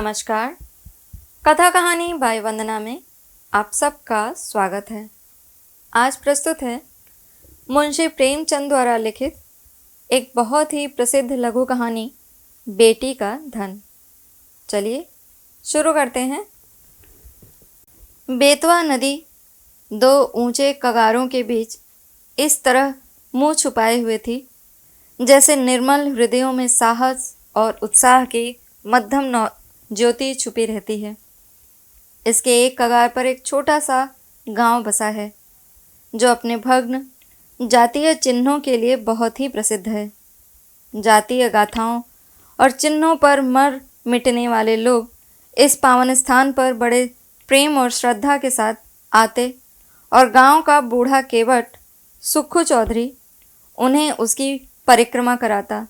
नमस्कार। कथा कहानी बाई वंदना में आप सबका स्वागत है। आज प्रस्तुत है मुंशी प्रेमचंद द्वारा लिखित एक बहुत ही प्रसिद्ध लघु कहानी बेटी का धन। चलिए शुरू करते हैं। बेतवा नदी दो ऊंचे कगारों के बीच इस तरह मुंह छुपाए हुए थी जैसे निर्मल हृदयों में साहस और उत्साह की मध्यम ज्योति छुपी रहती है। इसके एक कगार पर एक छोटा सा गांव बसा है जो अपने भग्न जातीय चिन्हों के लिए बहुत ही प्रसिद्ध है। जातीय गाथाओं और चिन्हों पर मर मिटने वाले लोग इस पावन स्थान पर बड़े प्रेम और श्रद्धा के साथ आते और गांव का बूढ़ा केवट सुक्खू चौधरी उन्हें उसकी परिक्रमा कराता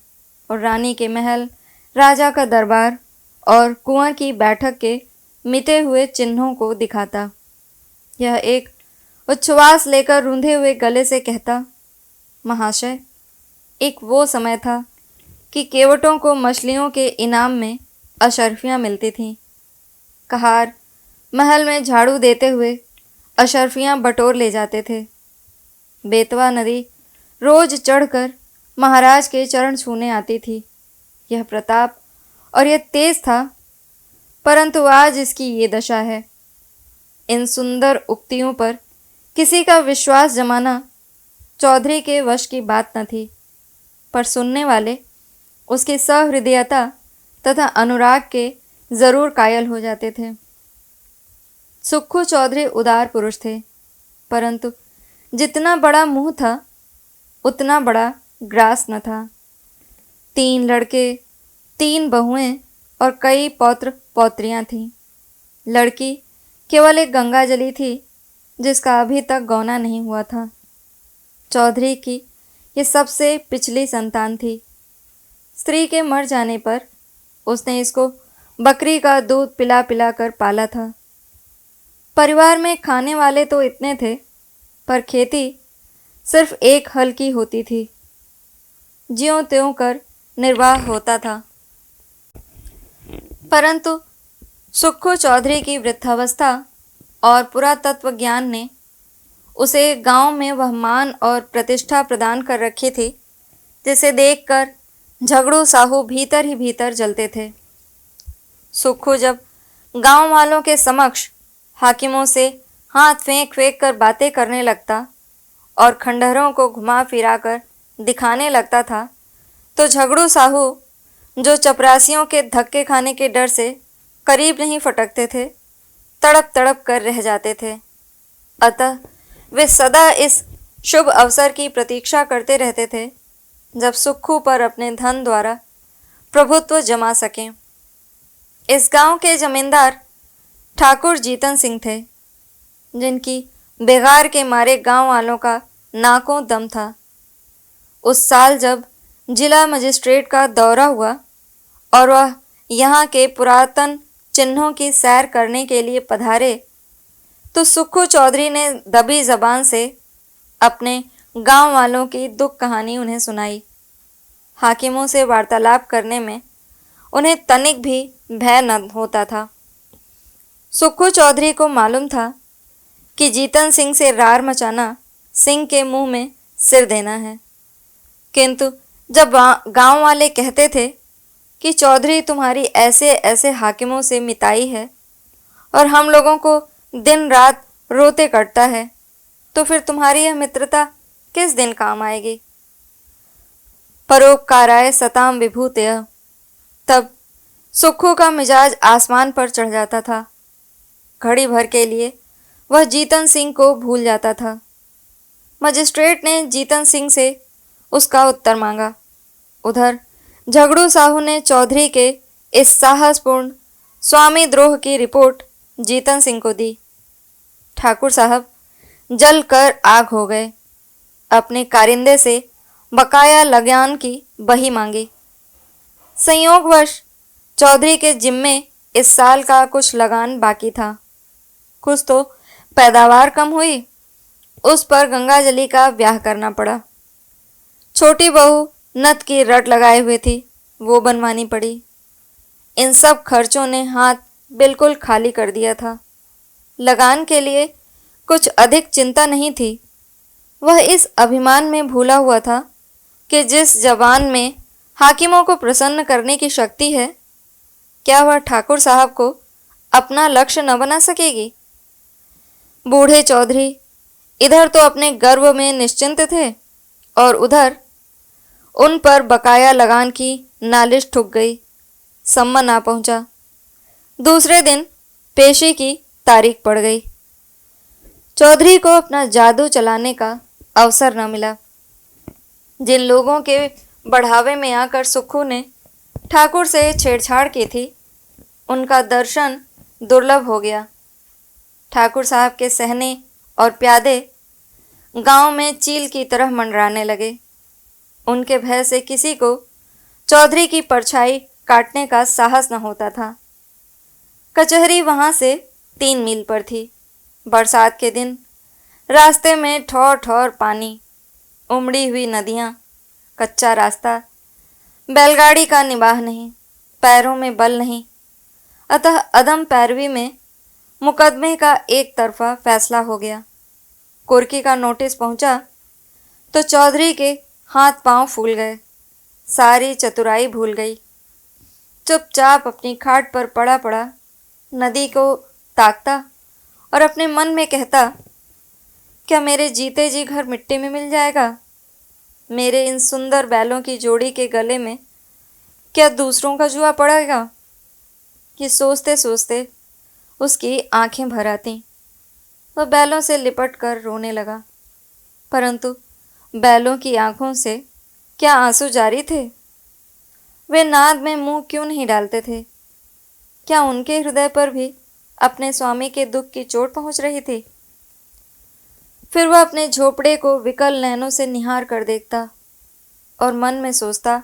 और रानी के महल, राजा का दरबार और कुंवर की बैठक के मिटे हुए चिन्हों को दिखाता। यह एक उच्छ्वास लेकर रूंधे हुए गले से कहता, महाशय, एक वो समय था कि केवटों को मछलियों के इनाम में अशर्फियाँ मिलती थीं। कहार महल में झाड़ू देते हुए अशर्फियाँ बटोर ले जाते थे। बेतवा नदी रोज चढ़कर महाराज के चरण छूने आती थी। यह प्रताप और यह तेज था, परंतु आज इसकी ये दशा है। इन सुंदर उक्तियों पर किसी का विश्वास जमाना चौधरी के वश की बात न थी, पर सुनने वाले उसकी सहृदयता तथा अनुराग के जरूर कायल हो जाते थे। सुक्खू चौधरी उदार पुरुष थे, परंतु जितना बड़ा मुंह था उतना बड़ा ग्रास न था। 3 लड़के, 3 बहुएं और कई पौत्र पौत्रियां थीं। लड़की केवल एक गंगाजली थी जिसका अभी तक गौना नहीं हुआ था। चौधरी की ये सबसे पिछली संतान थी। स्त्री के मर जाने पर उसने इसको बकरी का दूध पिला पिला कर पाला था। परिवार में खाने वाले तो इतने थे, पर खेती सिर्फ एक हल की होती थी। ज्यों त्यों कर निर्वाह होता था। परंतु सुक्खू चौधरी की वृद्धावस्था और पुरातत्व ज्ञान ने उसे गांव में वह मान और प्रतिष्ठा प्रदान कर रखी थी जिसे देखकर झगड़ू साहू भीतर ही भीतर जलते थे। सुक्खू जब गांव वालों के समक्ष हाकिमों से हाथ फेंक फेंक कर बातें करने लगता और खंडहरों को घुमा फिरा कर दिखाने लगता था, तो झगड़ू साहू, जो चपरासियों के धक्के खाने के डर से करीब नहीं फटकते थे, तड़प तड़प कर रह जाते थे। अतः वे सदा इस शुभ अवसर की प्रतीक्षा करते रहते थे जब सुक्खू पर अपने धन द्वारा प्रभुत्व जमा सकें। इस गांव के जमींदार ठाकुर जीतन सिंह थे, जिनकी बेगार के मारे गांव वालों का नाकों दम था। उस साल जब जिला मजिस्ट्रेट का दौरा हुआ और वह यहाँ के पुरातन चिन्हों की सैर करने के लिए पधारे, तो सुक्खू चौधरी ने दबी जबान से अपने गांव वालों की दुख कहानी उन्हें सुनाई। हाकिमों से वार्तालाप करने में उन्हें तनिक भी भय न होता था। सुक्खू चौधरी को मालूम था कि जीतन सिंह से रार मचाना सिंह के मुंह में सिर देना है, किंतु जब गांव वाले कहते थे कि चौधरी तुम्हारी ऐसे ऐसे हाकिमों से मिताई है और हम लोगों को दिन रात रोते कटता है, तो फिर तुम्हारी यह मित्रता किस दिन काम आएगी। परोपकाराय सताम विभूतय। तब सुक्खू का मिजाज आसमान पर चढ़ जाता था। घड़ी भर के लिए वह जीतन सिंह को भूल जाता था। मजिस्ट्रेट ने जीतन सिंह से उसका उत्तर मांगा। उधर झगड़ू साहू ने चौधरी के इस साहसपूर्ण स्वामी द्रोह की रिपोर्ट जीतन सिंह को दी। ठाकुर साहब जल कर आग हो गए। अपने कारिंदे से बकाया लगान की बही मांगी। संयोगवश चौधरी के जिम्मे इस साल का कुछ लगान बाकी था। कुछ तो पैदावार कम हुई, उस पर गंगाजली का ब्याह करना पड़ा। छोटी बहू नत की रट लगाए हुए थी, वो बनवानी पड़ी। इन सब खर्चों ने हाथ बिल्कुल खाली कर दिया था। लगान के लिए कुछ अधिक चिंता नहीं थी। वह इस अभिमान में भूला हुआ था कि जिस जवान में हाकिमों को प्रसन्न करने की शक्ति है, क्या वह ठाकुर साहब को अपना लक्ष्य न बना सकेगी। बूढ़े चौधरी इधर तो अपने गर्व में निश्चिंत थे और उधर उन पर बकाया लगान की नालिश ठुक गई। सम्मन आ पहुंचा। दूसरे दिन पेशी की तारीख पड़ गई। चौधरी को अपना जादू चलाने का अवसर न मिला। जिन लोगों के बढ़ावे में आकर सुक्खू ने ठाकुर से छेड़छाड़ की थी, उनका दर्शन दुर्लभ हो गया। ठाकुर साहब के सहने और प्यादे गांव में चील की तरह मंडराने लगे। उनके भय से किसी को चौधरी की परछाई काटने का साहस न होता था। कचहरी वहां से 3 मील पर थी। बरसात के दिन रास्ते में ठौर ठौर पानी, उमड़ी हुई नदियां, कच्चा रास्ता, बैलगाड़ी का निबाह नहीं, पैरों में बल नहीं। अतः अदम पैरवी में मुकदमे का एक तरफा फैसला हो गया। कुर्की का नोटिस पहुंचा तो चौधरी के हाथ पांव फूल गए। सारी चतुराई भूल गई। चुपचाप अपनी खाट पर पड़ा पड़ा नदी को ताकता और अपने मन में कहता, क्या मेरे जीते जी घर मिट्टी में मिल जाएगा? मेरे इन सुंदर बैलों की जोड़ी के गले में क्या दूसरों का जुआ पड़ेगा? ये सोचते सोचते उसकी आंखें भर आतीं। वह बैलों से लिपट कर रोने लगा, परंतु बैलों की आंखों से क्या आंसू जारी थे? वे नाद में मुंह क्यों नहीं डालते थे? क्या उनके हृदय पर भी अपने स्वामी के दुख की चोट पहुंच रही थी? फिर वह अपने झोपड़े को विकल नैनों से निहार कर देखता और मन में सोचता,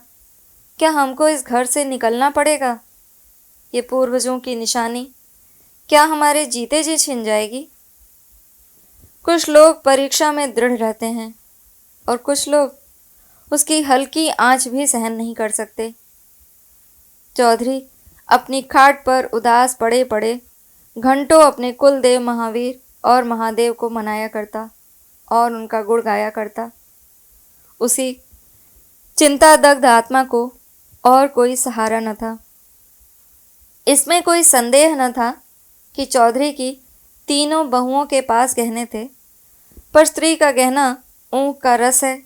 क्या हमको इस घर से निकलना पड़ेगा? ये पूर्वजों की निशानी क्या हमारे जीते जी छिन जाएगी? कुछ लोग परीक्षा में दृढ़ रहते हैं और कुछ लोग उसकी हल्की आंच भी सहन नहीं कर सकते। चौधरी अपनी खाट पर उदास पड़े पड़े घंटों अपने कुलदेव महावीर और महादेव को मनाया करता और उनका गुण गाया करता। उसी चिंतादग्ध आत्मा को और कोई सहारा न था। इसमें कोई संदेह न था कि चौधरी की तीनों बहुओं के पास गहने थे, पर स्त्री का गहना ऊँख का रस है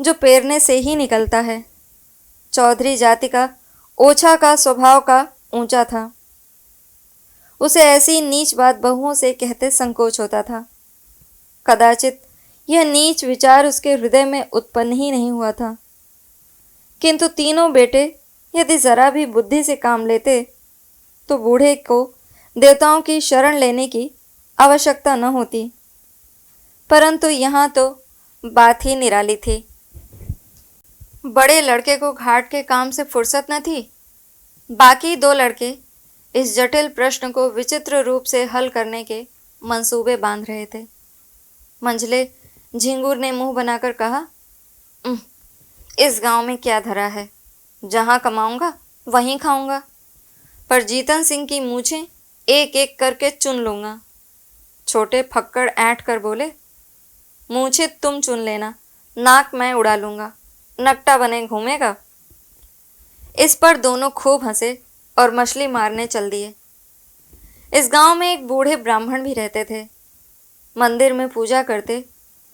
जो पेरने से ही निकलता है। चौधरी जाति का ओछा का स्वभाव का ऊंचा था। उसे ऐसी नीच बात बहुओं से कहते संकोच होता था। कदाचित यह नीच विचार उसके हृदय में उत्पन्न ही नहीं हुआ था, किंतु तीनों बेटे यदि जरा भी बुद्धि से काम लेते तो बूढ़े को देवताओं की शरण लेने की आवश्यकता न होती। परंतु यहाँ तो बात ही निराली थी। बड़े लड़के को घाट के काम से फुर्सत न थी। बाकी 2 लड़के इस जटिल प्रश्न को विचित्र रूप से हल करने के मंसूबे बांध रहे थे। मंझले झिंगुर ने मुंह बनाकर कहा, इस गांव में क्या धरा है? जहां कमाऊंगा वहीं खाऊंगा, पर जीतन सिंह की मूछें एक एक करके चुन लूंगा। छोटे फक्कड़ ऐंठ कर बोले, मूछें तुम चुन लेना, नाक मैं उड़ा लूंगा, नकटा बने घूमेगा। इस पर दोनों खूब हंसे और मछली मारने चल दिए। इस गांव में एक बूढ़े ब्राह्मण भी रहते थे। मंदिर में पूजा करते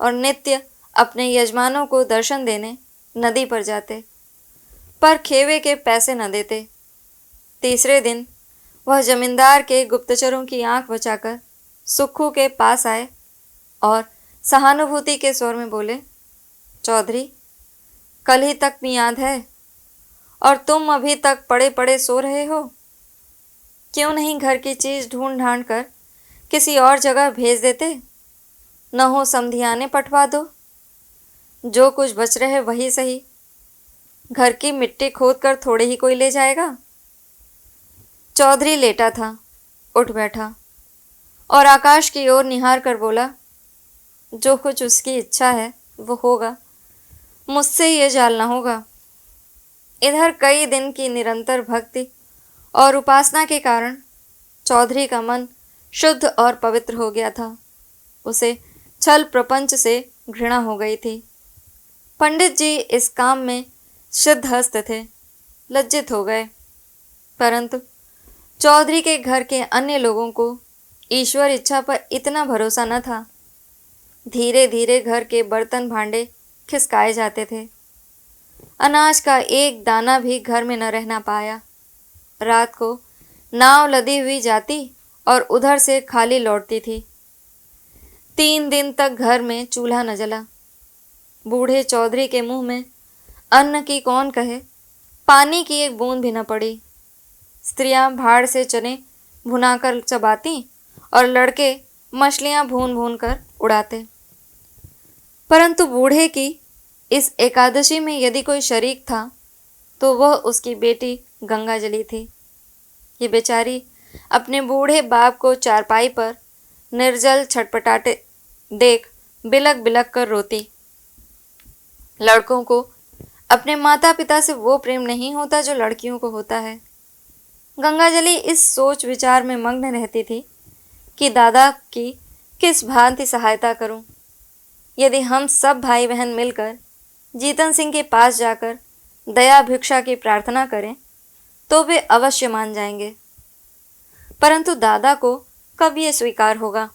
और नित्य अपने यजमानों को दर्शन देने नदी पर जाते, पर खेवे के पैसे न देते। तीसरे दिन वह जमींदार के गुप्तचरों की आंख बचाकर सुक्खू के पास आए और सहानुभूति के स्वर में बोले, चौधरी, कल ही तक मियाद है और तुम अभी तक पड़े पड़े सो रहे हो। क्यों नहीं घर की चीज ढूंढ ढांड कर किसी और जगह भेज देते? न हो समधियाने पटवा दो। जो कुछ बच रहे वही सही। घर की मिट्टी खोद कर थोड़े ही कोई ले जाएगा। चौधरी लेटा था, उठ बैठा और आकाश की ओर निहार कर बोला, जो कुछ उसकी इच्छा है वो होगा, मुझसे ये जाल ना होगा। इधर कई दिन की निरंतर भक्ति और उपासना के कारण चौधरी का मन शुद्ध और पवित्र हो गया था। उसे छल प्रपंच से घृणा हो गई थी। पंडित जी इस काम में सिद्धहस्त थे, लज्जित हो गए, परंतु चौधरी के घर के अन्य लोगों को ईश्वर इच्छा पर इतना भरोसा न था। धीरे धीरे घर के बर्तन भांडे खिसकाए जाते थे। अनाज का एक दाना भी घर में न रहना पाया। रात को नाव लदी हुई जाती और उधर से खाली लौटती थी। 3 दिन तक घर में चूल्हा न जला। बूढ़े चौधरी के मुंह में अन्न की कौन कहे, पानी की एक बूंद भी न पड़ी। स्त्रियां भाड़ से चने भुनाकर चबाती और लड़के मछलियां भून भून कर उड़ाते। परंतु बूढ़े की इस एकादशी में यदि कोई शरीक था तो वह उसकी बेटी गंगाजली थी। ये बेचारी अपने बूढ़े बाप को चारपाई पर निर्जल छटपटाते देख बिलक बिलक कर रोती। लड़कों को अपने माता पिता से वो प्रेम नहीं होता जो लड़कियों को होता है। गंगाजली इस सोच विचार में मग्न रहती थी कि दादा की किस भांति सहायता करूं। यदि हम सब भाई बहन मिलकर जीतन सिंह के पास जाकर दया भिक्षा की प्रार्थना करें तो वे अवश्य मान जाएंगे, परंतु दादा को कब ये स्वीकार होगा।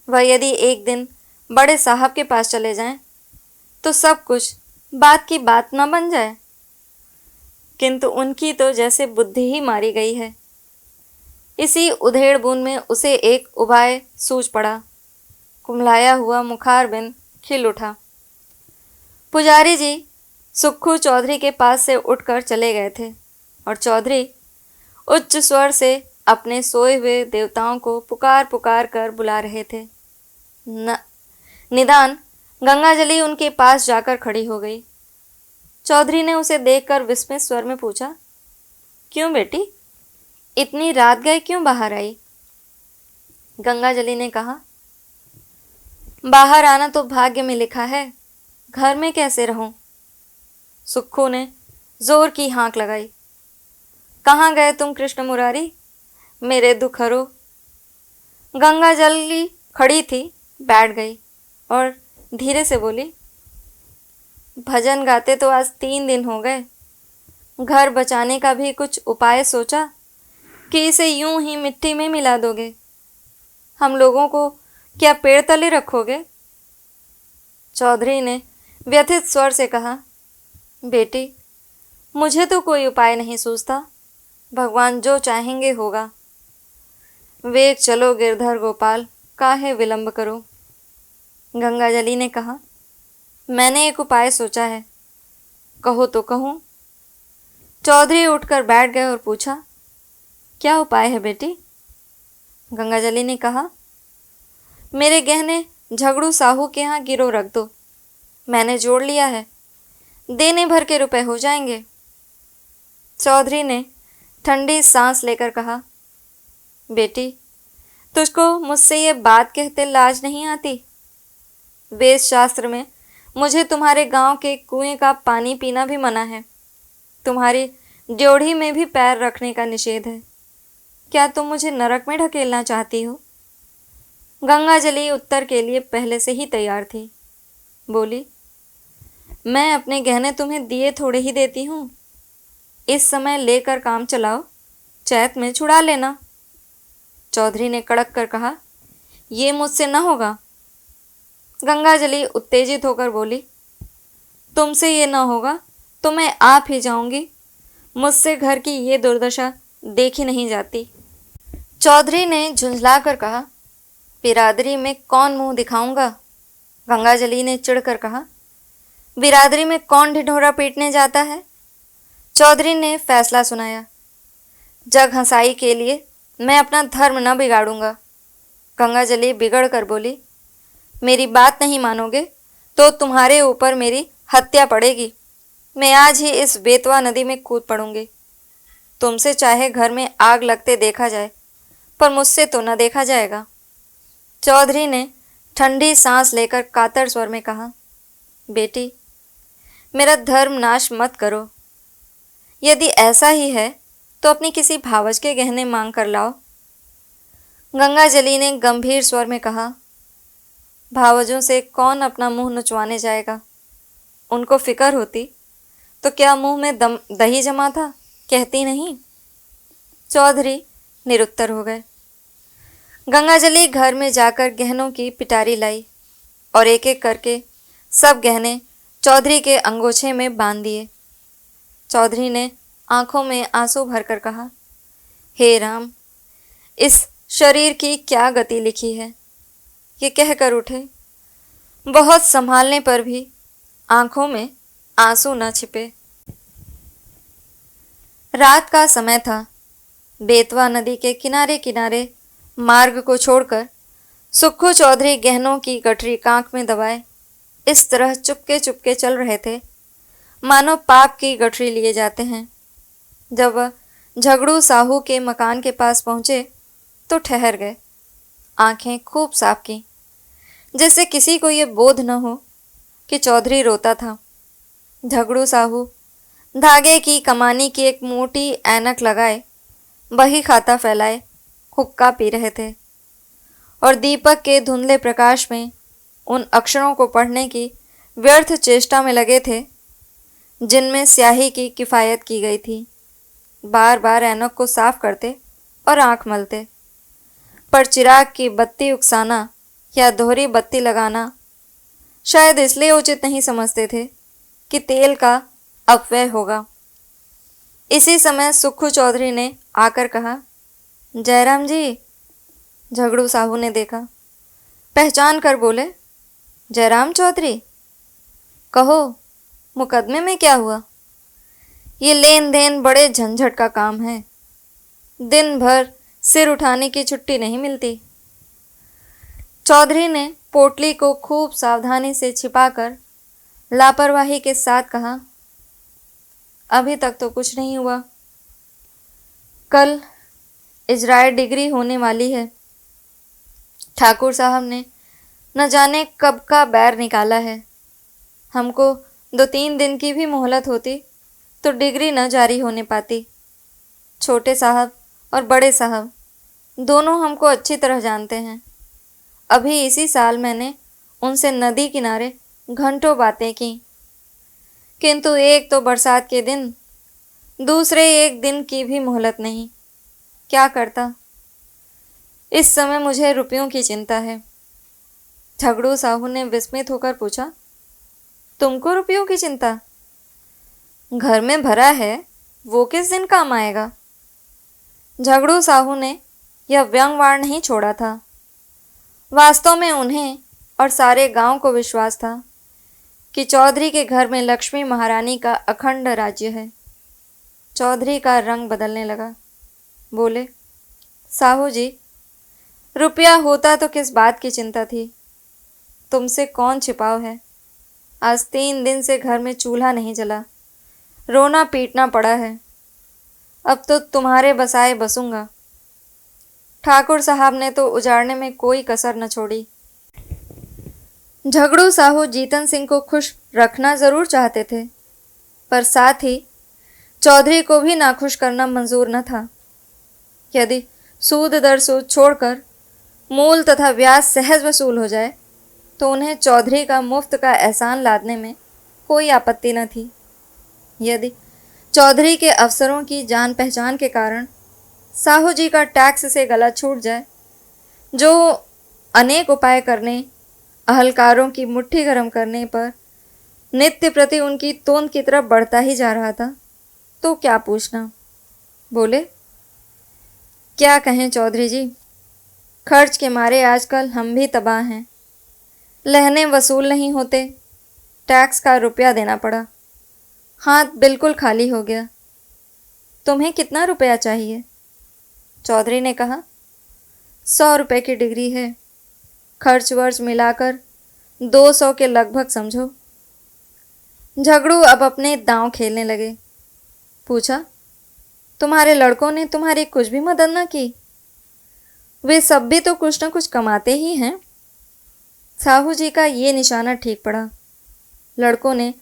वह यदि एक दिन बड़े साहब के पास चले जाएं तो सब कुछ बात की बात न बन जाए। किंतु उनकी तो जैसे बुद्धि ही मारी गई है। इसी उधेड़ बुन में उसे एक उपाय सूझ पड़ा। कुम्हलाया हुआ मुखार बिंद खिल उठा। पुजारी जी सुक्खू चौधरी के पास से उठकर चले गए थे और चौधरी उच्च स्वर से अपने सोए हुए देवताओं को पुकार पुकार कर बुला रहे थे। निदान गंगाजली उनके पास जाकर खड़ी हो गई। चौधरी ने उसे देखकर विस्मित स्वर में पूछा, क्यों बेटी, इतनी रात गए क्यों बाहर आई? गंगाजली ने कहा, बाहर आना तो भाग्य में लिखा है, घर में कैसे रहूं? सुक्खू ने जोर की हाँक लगाई। कहाँ गए तुम कृष्ण मुरारी, मेरे दुख हरो। गंगाजली खड़ी थी, बैठ गई और धीरे से बोली, भजन गाते तो आज 3 दिन हो गए। घर बचाने का भी कुछ उपाय सोचा कि इसे यूं ही मिट्टी में मिला दोगे? हम लोगों को क्या पेड़ तले रखोगे? चौधरी ने व्यथित स्वर से कहा, बेटी, मुझे तो कोई उपाय नहीं सूझता। भगवान जो चाहेंगे होगा। वेग चलो गिरधर गोपाल, काहे विलंब करो। गंगाजली ने कहा, मैंने एक उपाय सोचा है, कहो तो कहूँ। चौधरी उठकर बैठ गए और पूछा, क्या उपाय है बेटी? गंगाजली ने कहा, मेरे गहने झगड़ू साहू के यहाँ गिरो रख दो, मैंने जोड़ लिया है, देने भर के रुपए हो जाएंगे। चौधरी ने ठंडी सांस लेकर कहा, बेटी, तुझको मुझसे ये बात कहते लाज नहीं आती? वेद शास्त्र में मुझे तुम्हारे गांव के कुएं का पानी पीना भी मना है। तुम्हारी ड्योढ़ी में भी पैर रखने का निषेध है। क्या तुम मुझे नरक में ढकेलना चाहती हो? गंगाजली उत्तर के लिए पहले से ही तैयार थी। बोली, मैं अपने गहने तुम्हें दिए थोड़े ही देती हूँ। इस समय लेकर काम चलाओ, चैत में छुड़ा लेना। चौधरी ने कड़क कर कहा, ये मुझसे न होगा। गंगाजली उत्तेजित होकर बोली, तुमसे ये न होगा तो मैं आप ही जाऊंगी। मुझसे घर की ये दुर्दशा देखी नहीं जाती। चौधरी ने झुंझलाकर कहा, बिरादरी में कौन मुंह दिखाऊंगा? गंगाजली ने चिढ़कर कहा, बिरादरी में कौन ढिढोरा पीटने जाता है? चौधरी ने फैसला सुनाया, जग हंसाई के लिए मैं अपना धर्म न बिगाड़ूंगा। गंगाजली बिगड़ कर बोली, मेरी बात नहीं मानोगे तो तुम्हारे ऊपर मेरी हत्या पड़ेगी। मैं आज ही इस बेतवा नदी में कूद पड़ूंगी। तुमसे चाहे घर में आग लगते देखा जाए, पर मुझसे तो न देखा जाएगा। चौधरी ने ठंडी सांस लेकर कातर स्वर में कहा, बेटी, मेरा धर्म नाश मत करो। यदि ऐसा ही है तो अपनी किसी भावज के गहने मांग कर लाओ। गंगाजली ने गंभीर स्वर में कहा। भावजों से कौन अपना मुंह नुचवाने जाएगा? उनको फिक्र होती तो क्या मुंह में दही जमा था, कहती नहीं। चौधरी निरुत्तर हो गए। गंगाजली घर में जाकर गहनों की पिटारी लाई और एक एक करके सब गहने चौधरी के अंगोछे में बांध दिए। चौधरी ने आंखों में आंसू भरकर कहा, हे राम, इस शरीर की क्या गति लिखी है। ये कहकर उठे। बहुत संभालने पर भी आंखों में आंसू न छिपे। रात का समय था। बेतवा नदी के किनारे किनारे मार्ग को छोड़कर सुक्खू चौधरी गहनों की गठरी कांख में दबाए इस तरह चुपके चुपके चल रहे थे मानो पाप की गठरी लिए जाते हैं। जब वह झगड़ू साहू के मकान के पास पहुंचे तो ठहर गए। आंखें खूब साफ की, जैसे किसी को ये बोध न हो कि चौधरी रोता था। झगड़ू साहू धागे की कमानी की एक मोटी ऐनक लगाए बही खाता फैलाए हुक्का पी रहे थे और दीपक के धुंधले प्रकाश में उन अक्षरों को पढ़ने की व्यर्थ चेष्टा में लगे थे जिनमें स्याही की किफ़ायत की गई थी। बार बार ऐनक को साफ करते और आंख मलते, पर चिराग की बत्ती उकसाना या दोहरी बत्ती लगाना शायद इसलिए उचित नहीं समझते थे कि तेल का अपव्यय होगा। इसी समय सुक्खू चौधरी ने आकर कहा, जयराम जी। झगड़ू साहू ने देखा, पहचान कर बोले, जयराम चौधरी? कहो, मुकदमे में क्या हुआ? ये लेन देन बड़े झंझट का काम है, दिन भर सिर उठाने की छुट्टी नहीं मिलती। चौधरी ने पोटली को खूब सावधानी से छिपाकर लापरवाही के साथ कहा, अभी तक तो कुछ नहीं हुआ। कल इजराय डिग्री होने वाली है। ठाकुर साहब ने न जाने कब का बैर निकाला है। हमको 2-3 दिन की भी मोहलत होती तो डिग्री न जारी होने पाती। छोटे साहब और बड़े साहब दोनों हमको अच्छी तरह जानते हैं। अभी इसी साल मैंने उनसे नदी किनारे घंटों बातें की, किंतु एक तो बरसात के दिन, दूसरे एक दिन की भी मोहलत नहीं। क्या करता? इस समय मुझे रुपयों की चिंता है। झगड़ू साहू ने विस्मित होकर पूछा, तुमको रुपयों की चिंता? घर में भरा है, वो किस दिन काम आएगा? झगड़ू साहू ने यह व्यंग्यवाड़ नहीं छोड़ा था। वास्तव में उन्हें और सारे गांव को विश्वास था कि चौधरी के घर में लक्ष्मी महारानी का अखंड राज्य है। चौधरी का रंग बदलने लगा। बोले, साहू जी, रुपया होता तो किस बात की चिंता थी? तुमसे कौन छिपाव है? आज 3 दिन से घर में चूल्हा नहीं जला, रोना पीटना पड़ा है। अब तो तुम्हारे बसाए बसूंगा। ठाकुर साहब ने तो उजाड़ने में कोई कसर न छोड़ी। झगड़ू साहू जीतन सिंह को खुश रखना जरूर चाहते थे, पर साथ ही चौधरी को भी नाखुश करना मंजूर न था। यदि सूद दर सूद छोड़कर मूल तथा ब्याज सहज वसूल हो जाए तो उन्हें चौधरी का मुफ्त का एहसान लादने में कोई आपत्ति न थी। यदि चौधरी के अफसरों की जान पहचान के कारण साहू जी का टैक्स से गला छूट जाए, जो अनेक उपाय करने, अहलकारों की मुट्ठी गर्म करने पर नित्य प्रति उनकी तोंद की तरफ बढ़ता ही जा रहा था, तो क्या पूछना। बोले, क्या कहें चौधरी जी, खर्च के मारे आजकल हम भी तबाह हैं। लहने वसूल नहीं होते, टैक्स का रुपया देना पड़ा, हाथ बिल्कुल खाली हो गया। तुम्हें कितना रुपया चाहिए? चौधरी ने कहा, 100 रुपये की डिग्री है, खर्च वर्च मिलाकर 200 के लगभग समझो। झगड़ू अब अपने दांव खेलने लगे। पूछा, तुम्हारे लड़कों ने तुम्हारी कुछ भी मदद न की? वे सब भी तो कुछ न कुछ कमाते ही हैं। साहू जी का ये निशाना ठीक पड़ा। लड़कों ने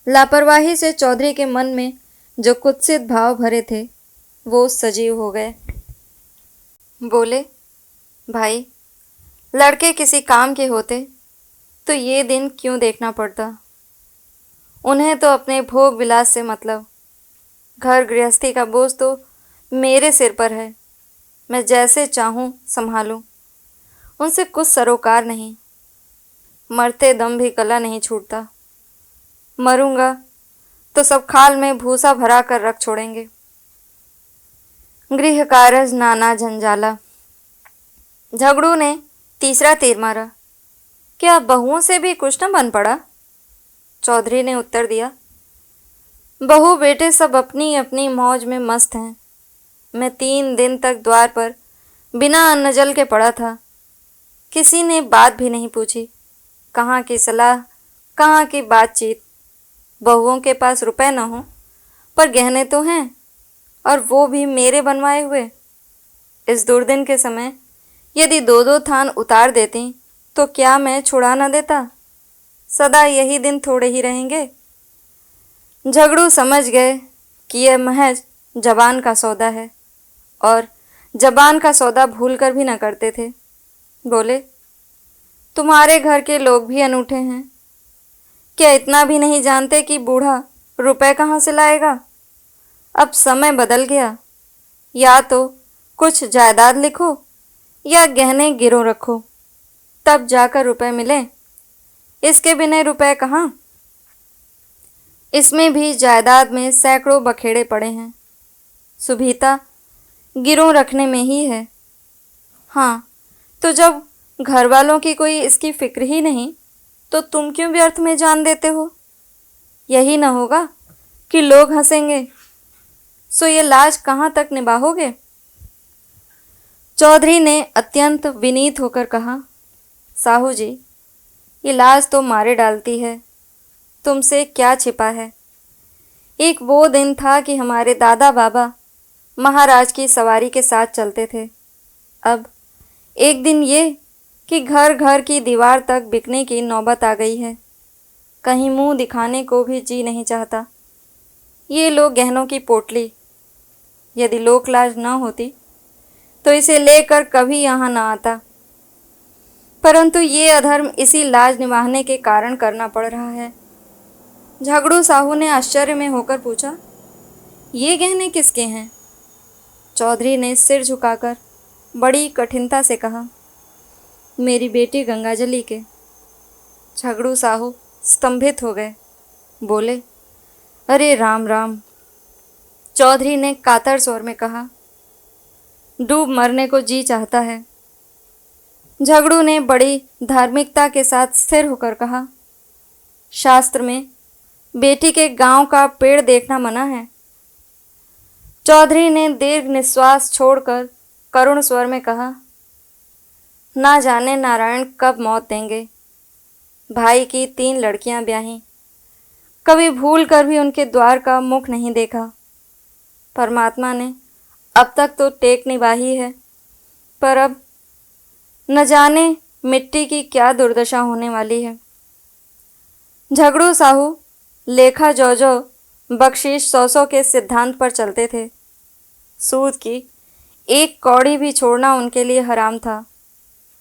लापरवाही से चौधरी के मन में जो कुत्सित भाव भरे थे वो सजीव हो गए। बोले, भाई, लड़के किसी काम के होते तो ये दिन क्यों देखना पड़ता। उन्हें तो अपने भोग विलास से मतलब। घर गृहस्थी का बोझ तो मेरे सिर पर है। मैं जैसे चाहूं संभालूं। उनसे कुछ सरोकार नहीं। मरते दम भी गला नहीं छूटता। मरूंगा तो सब खाल में भूसा भरा कर रख छोड़ेंगे। गृह कारज नाना झंझाला। झगड़ू ने तीसरा तीर मारा। क्या बहुओं से भी कुछ न बन पड़ा। चौधरी ने उत्तर दिया, बहू बेटे सब अपनी अपनी मौज में मस्त हैं। मैं 3 दिन तक द्वार पर बिना अन्न जल के पड़ा था। किसी ने बात भी नहीं पूछी। कहाँ की सलाह, कहाँ की बातचीत। बहुओं के पास रुपए न हो पर गहने तो हैं, और वो भी मेरे बनवाए हुए। इस दुर्दिन के समय यदि 2-2 थान उतार देती तो क्या मैं छुड़ा न देता। सदा यही दिन थोड़े ही रहेंगे। झगड़ू समझ गए कि यह महज जबान का सौदा है, और जबान का सौदा भूल कर भी न करते थे। बोले, तुम्हारे घर के लोग भी अनूठे हैं। क्या इतना भी नहीं जानते कि बूढ़ा रुपए कहाँ से लाएगा। अब समय बदल गया। या तो कुछ जायदाद लिखो या गहने गिरो रखो, तब जाकर रुपए मिले। इसके बिना रुपए कहाँ। इसमें भी जायदाद में सैकड़ों बखेड़े पड़े हैं। सुभीता गिरों रखने में ही है। हाँ, तो जब घर वालों की कोई इसकी फिक्र ही नहीं तो तुम क्यों व्यर्थ में जान देते हो। यही न होगा कि लोग हंसेंगे, सो ये लाज कहाँ तक निभाओगे। चौधरी ने अत्यंत विनीत होकर कहा, साहू जी, ये लाज तो मारे डालती है। तुमसे क्या छिपा है। एक वो दिन था कि हमारे दादा बाबा महाराज की सवारी के साथ चलते थे। अब एक दिन ये कि घर घर की दीवार तक बिकने की नौबत आ गई है। कहीं मुंह दिखाने को भी जी नहीं चाहता। ये लो गहनों की पोटली। यदि लोक लाज न होती तो इसे लेकर कभी यहाँ न आता, परंतु ये अधर्म इसी लाज निभाने के कारण करना पड़ रहा है। झगड़ू साहू ने आश्चर्य में होकर पूछा, ये गहने किसके हैं। चौधरी ने सिर झुकाकर बड़ी कठिनता से कहा, मेरी बेटी गंगाजली के। झगड़ू साहू स्तंभित हो गए। बोले, अरे राम राम। चौधरी ने कातर स्वर में कहा, डूब मरने को जी चाहता है। झगड़ू ने बड़ी धार्मिकता के साथ स्थिर होकर कहा, शास्त्र में बेटी के गांव का पेड़ देखना मना है। चौधरी ने दीर्घ निश्वास छोड़कर करुण स्वर में कहा, ना जाने नारायण कब मौत देंगे। भाई की 3 लड़कियां ब्याही, कभी भूल कर भी उनके द्वार का मुख नहीं देखा। परमात्मा ने अब तक तो टेक निभाई है, पर अब न जाने मिट्टी की क्या दुर्दशा होने वाली है। झगड़ू साहू लेखा जो बख्शीश 100 के सिद्धांत पर चलते थे। सूद की 1 कौड़ी भी छोड़ना उनके लिए हराम था।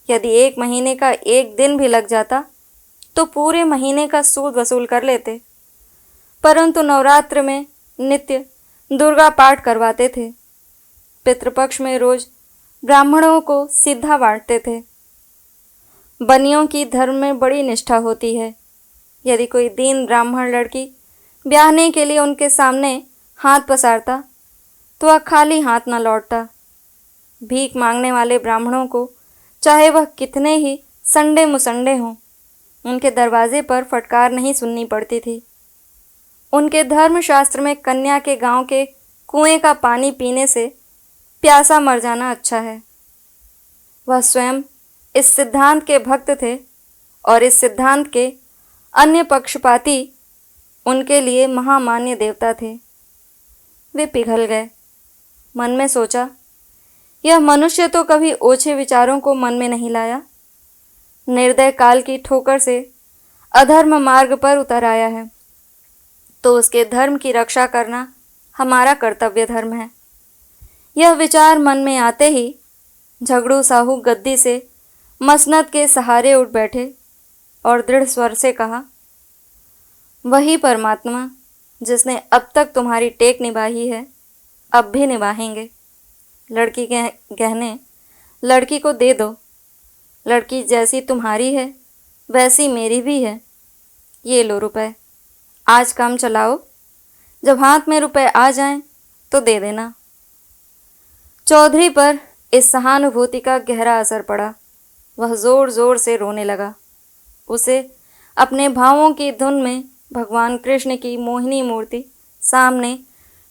यदि 1 महीने का 1 दिन भी लग जाता तो पूरे महीने का सूद वसूल कर लेते, परंतु नवरात्र में नित्य दुर्गा पाठ करवाते थे। पितृपक्ष में रोज ब्राह्मणों को सीधा बांटते थे। बनियों की धर्म में बड़ी निष्ठा होती है। यदि कोई दीन ब्राह्मण लड़की ब्याहने के लिए उनके सामने हाथ पसारता तो वह खाली हाथ न लौटता। भीख मांगने वाले ब्राह्मणों को चाहे वह कितने ही संडे मुसंडे हों, उनके दरवाजे पर फटकार नहीं सुननी पड़ती थी। उनके धर्मशास्त्र में कन्या के गांव के कुएं का पानी पीने से प्यासा मर जाना अच्छा है। वह स्वयं इस सिद्धांत के भक्त थे, और इस सिद्धांत के अन्य पक्षपाती उनके लिए महामान्य देवता थे। वे पिघल गए। मन में सोचा, यह मनुष्य तो कभी ओछे विचारों को मन में नहीं लाया। निर्दय काल की ठोकर से अधर्म मार्ग पर उतर आया है, तो उसके धर्म की रक्षा करना हमारा कर्तव्य धर्म है। यह विचार मन में आते ही झगड़ू साहू गद्दी से मसनद के सहारे उठ बैठे और दृढ़ स्वर से कहा, वही परमात्मा जिसने अब तक तुम्हारी टेक निभाई है, अब भी निभाएंगे। लड़की के गहने लड़की को दे दो। लड़की जैसी तुम्हारी है वैसी मेरी भी है। ये लो रुपए, आज काम चलाओ, जब हाथ में रुपए आ जाएं तो दे देना। चौधरी पर इस सहानुभूति का गहरा असर पड़ा। वह जोर जोर से रोने लगा। उसे अपने भावों की धुन में भगवान कृष्ण की मोहिनी मूर्ति सामने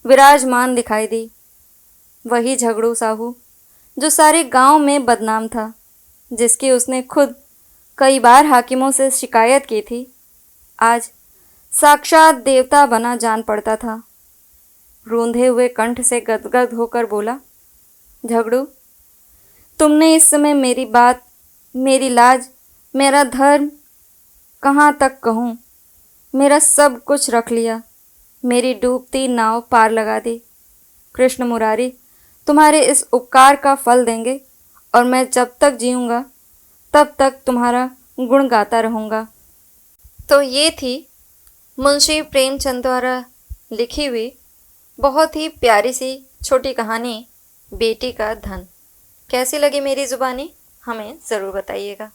विराजमान दिखाई दी। वही झगड़ू साहू जो सारे गांव में बदनाम था, जिसकी उसने खुद कई बार हाकिमों से शिकायत की थी, आज साक्षात देवता बना जान पड़ता था। रूंधे हुए कंठ से गदगद होकर बोला, झगड़ू, तुमने इस समय मेरी बात, मेरी लाज, मेरा धर्म कहाँ तक कहूँ, मेरा सब कुछ रख लिया, मेरी डूबती नाव पार लगा दी। कृष्ण मुरारी तुम्हारे इस उपकार का फल देंगे और मैं जब तक जीऊँगा तब तक तुम्हारा गुण गाता रहूँगा। तो ये थी मुंशी प्रेमचंद द्वारा लिखी हुई बहुत ही प्यारी सी छोटी कहानी बेटी का धन। कैसी लगी मेरी ज़ुबानी हमें ज़रूर बताइएगा।